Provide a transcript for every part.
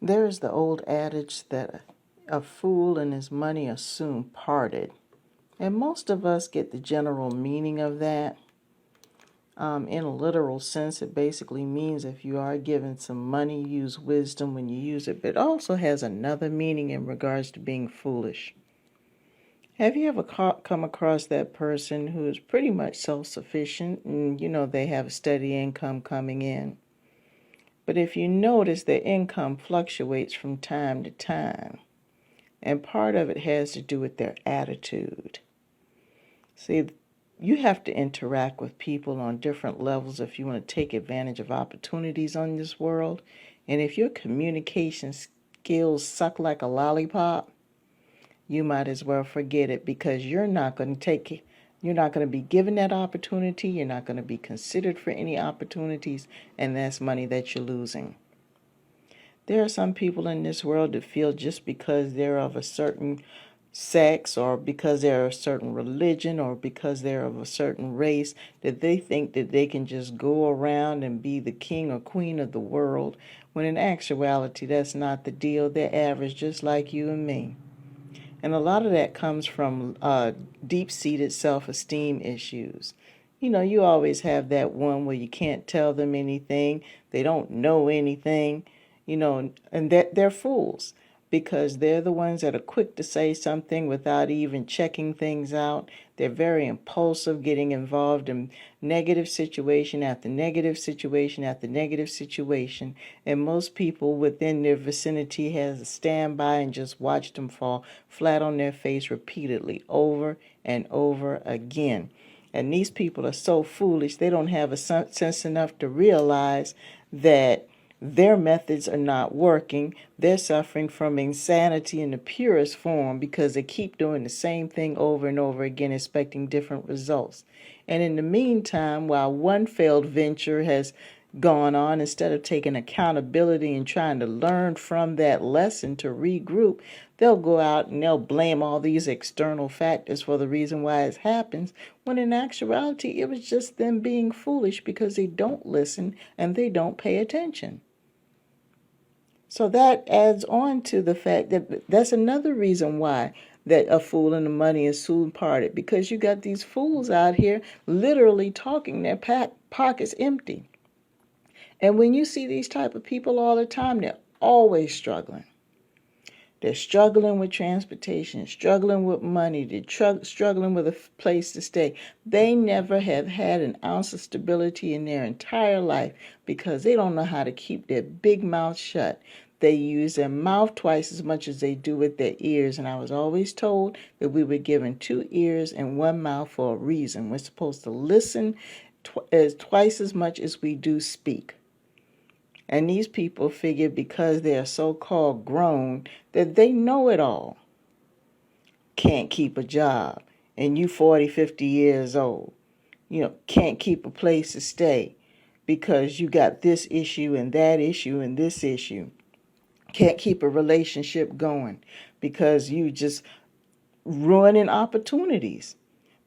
There is the old adage that a fool and his money are soon parted. And most of us get the general meaning of that. In a literal sense, it basically means if you are given some money, use wisdom when you use it. But it also has another meaning in regards to being foolish. Have you ever come across that person who is pretty much self-sufficient and they have a steady income coming in? But if you notice, their income fluctuates from time to time. And part of it has to do with their attitude. See, you have to interact with people on different levels if you want to take advantage of opportunities on this world. And if your communication skills suck like a lollipop, you might as well forget it, because you're not going to be given that opportunity. You're not going to be considered for any opportunities, and that's money that you're losing. There are some people in this world that feel just because they're of a certain sex, or because they're of a certain religion, or because they're of a certain race, that they think that they can just go around and be the king or queen of the world, when in actuality that's not the deal. They're average just like you and me. And a lot of that comes from deep-seated self-esteem issues. You always have that one where you can't tell them anything, they don't know anything, and that they're fools, because they're the ones that are quick to say something without even checking things out. They're very impulsive, getting involved in negative situation after negative situation after negative situation, and most people within their vicinity has to stand by and just watch them fall flat on their face repeatedly over and over again. And these people are so foolish, they don't have a sense enough to realize that their methods are not working. They're suffering from insanity in the purest form, because they keep doing the same thing over and over again, expecting different results. And in the meantime, while one failed venture has gone on, instead of taking accountability and trying to learn from that lesson to regroup, they'll go out and they'll blame all these external factors for the reason why it happens, when in actuality it was just them being foolish because they don't listen and they don't pay attention. So that adds on to the fact that that's another reason why that a fool and the money is soon parted, because you got these fools out here literally talking their pockets empty. And when you see these type of people all the time, they're always struggling. They're struggling with transportation, struggling with money, they're struggling with a place to stay. They never have had an ounce of stability in their entire life, because they don't know how to keep their big mouth shut. They use their mouth twice as much as they do with their ears. And I was always told that we were given 2 ears and 1 mouth for a reason. We're supposed to listen twice as much as we do speak. And these people figure because they are so-called grown that they know it all. Can't keep a job, and you 40, 50 years old. Can't keep a place to stay because you got this issue and that issue and this issue. Can't keep a relationship going because you just ruining opportunities.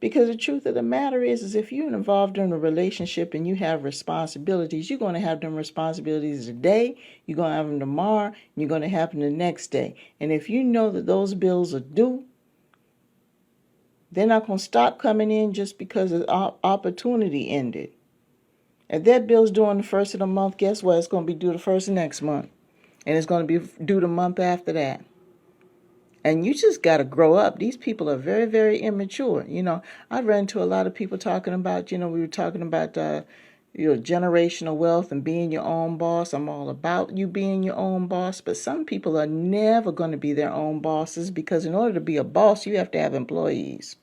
Because the truth of the matter is if you're involved in a relationship and you have responsibilities, you're going to have them responsibilities today, you're going to have them tomorrow, and you're going to have them the next day. And if you know that those bills are due, they're not going to stop coming in just because the opportunity ended. If that bill's due on the first of the month, guess what? It's going to be due the first of next month. And it's going to be due the month after that. And you just got to grow up. These people are very, very immature. I've run into a lot of people talking about, we were talking about, generational wealth and being your own boss. I'm all about you being your own boss. But some people are never going to be their own bosses, because in order to be a boss, you have to have employees.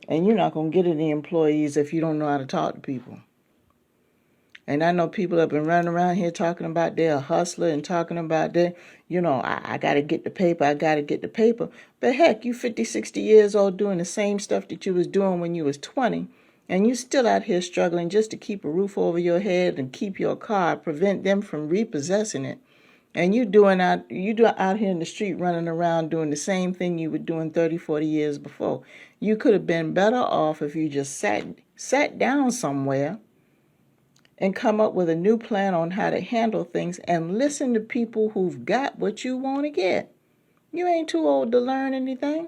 And you're not going to get any employees if you don't know how to talk to people. And I know people have been running around here talking about they're a hustler and talking about that, I got to get the paper, I got to get the paper. But heck, you 50, 60 years old doing the same stuff that you was doing when you was 20, and you still out here struggling just to keep a roof over your head and keep your car, prevent them from repossessing it. And you out here in the street running around doing the same thing you were doing 30, 40 years before. You could have been better off if you just sat down somewhere and come up with a new plan on how to handle things and listen to people who've got what you want to get. You ain't too old to learn anything.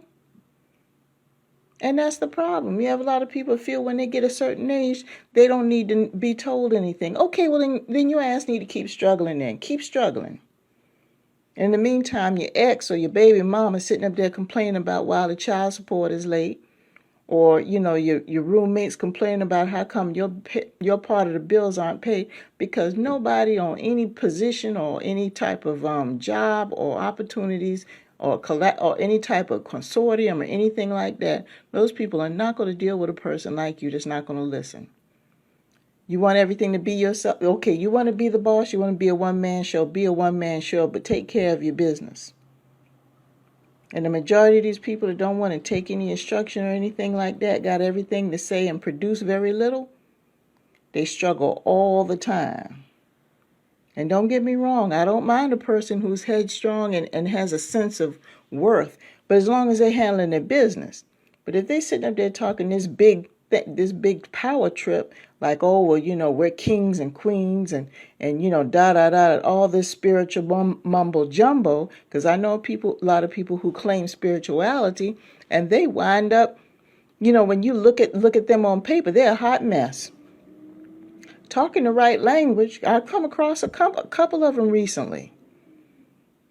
And that's the problem. You have a lot of people feel when they get a certain age, they don't need to be told anything. Okay, well, then your ass need to keep struggling then. Keep struggling. In the meantime, your ex or your baby mama sitting up there complaining about why the child support is late. Or, your roommates complaining about how come your part of the bills aren't paid, because nobody on any position or any type of job or opportunities or any type of consortium or anything like that, those people are not going to deal with a person like you that's not going to listen. You want everything to be yourself. Okay, you want to be the boss, you want to be a one-man show, be a one-man show, but take care of your business. And the majority of these people that don't want to take any instruction or anything like that, got everything to say and produce very little, they struggle all the time. And don't get me wrong, I don't mind a person who's headstrong and has a sense of worth, but as long as they're handling their business. But if they're sitting up there talking this big power trip, like, oh, well, we're kings and queens and all this spiritual mumbo jumbo, because I know a lot of people who claim spirituality, and they wind up, when you look at them on paper, they're a hot mess. Talking the right language, I've come across a couple of them recently.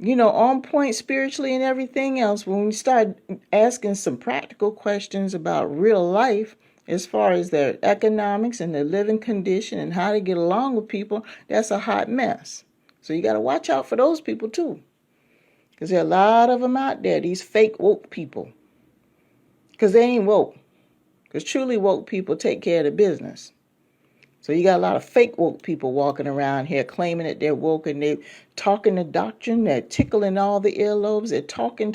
On point spiritually and everything else. When we start asking some practical questions about real life, as far as their economics and their living condition and how to get along with people, that's a hot mess. So you got to watch out for those people too. Because there are a lot of them out there, these fake woke people. Because they ain't woke. Because truly woke people take care of the business. So you got a lot of fake woke people walking around here claiming that they're woke, and they're talking the doctrine, they're tickling all the earlobes, they're talking.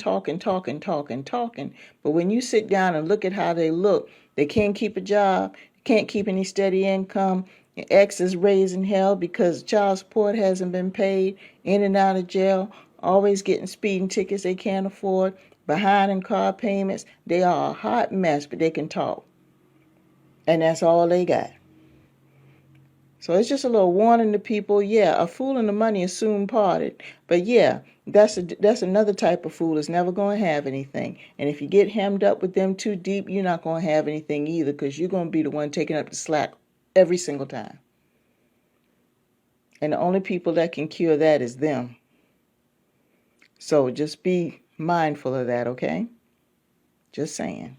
But when you sit down and look at how they look, they can't keep a job, can't keep any steady income, your ex is raising hell because child support hasn't been paid, in and out of jail, always getting speeding tickets they can't afford, behind in car payments. They are a hot mess, but they can talk. And that's all they got. So it's just a little warning to people. Yeah, a fool and the money is soon parted. But yeah, that's another type of fool that's never going to have anything. And if you get hemmed up with them too deep, you're not going to have anything either, because you're going to be the one taking up the slack every single time. And the only people that can cure that is them. So just be mindful of that, okay? Just saying.